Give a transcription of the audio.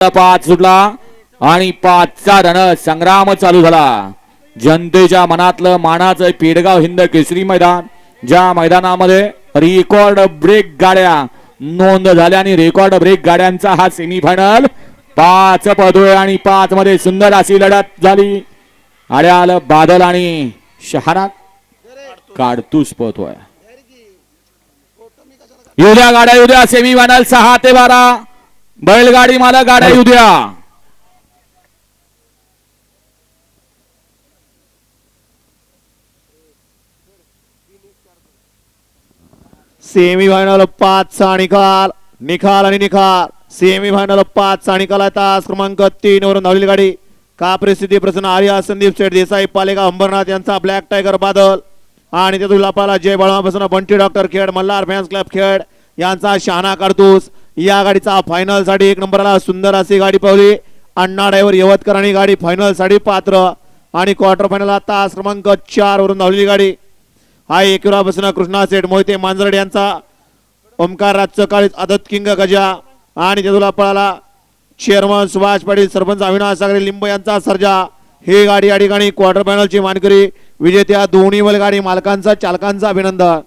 5 सुटला आणि 5चा रण संग्राम चालू झाला. जनतेच्या मनातलं मानाचं पेडगाव हिंद केसरी मैदान, ज्या मैदानामध्ये रेकॉर्ड ब्रेक गाड्या नोंद झाल्या आणि रेकॉर्ड ब्रेक गाड्यांचा हा सेमीफायनल 5 पदोय आणि 5 मध्ये सुंदर अशी लढत झाली. आड्याल बादल आणि शहाना काढतूस पळतोय. युद्या गाड्या युद्या सेमीफायनल 6 ते 12 बैलगाडी मला गाड्या युद्या. सेमीफायनल 5 चा निकाल निकाल आणि निकाल. सेमीफायनल 5 चा निकाल आहे. तास क्रमांक 3 वरून धावलेली गाडी का परिस्थिती प्रसन्न आर्या संदीप शेठ देसाई पालेगाव अंबरनाथ यांचा ब्लॅक टायगर बादल आणि त्यातून लापाला जय बळमापासून Bunty doctor Khed Malhar fans club Khed यांचा शहाणा काढतोस. या गाडीचा फायनल साठी 1 नंबरला सुंदर अशी गाडी पावली. अण्णा ड्रायव्हर यवतकरांनी गाडी फायनल साठी पात्र आणि क्वार्टर फायनल तास क्रमांक 4 वरून धावलेली गाडी आहे. एकविरापासून कृष्णा सेठ मोहिते मांजरड यांचा ओमकार राजचं काळीज आदत किंग गजा आणि त्यातून पळाला चेअरमन सुभाष पाटील सरपंच अविनाश सागरे लिंब यांचा सर्जा. ही गाडी या ठिकाणी क्वार्टर फायनलची मानकरी विजेत्या दोन्ही बैलगाडी मालकांचा चालकांचा अभिनंदन.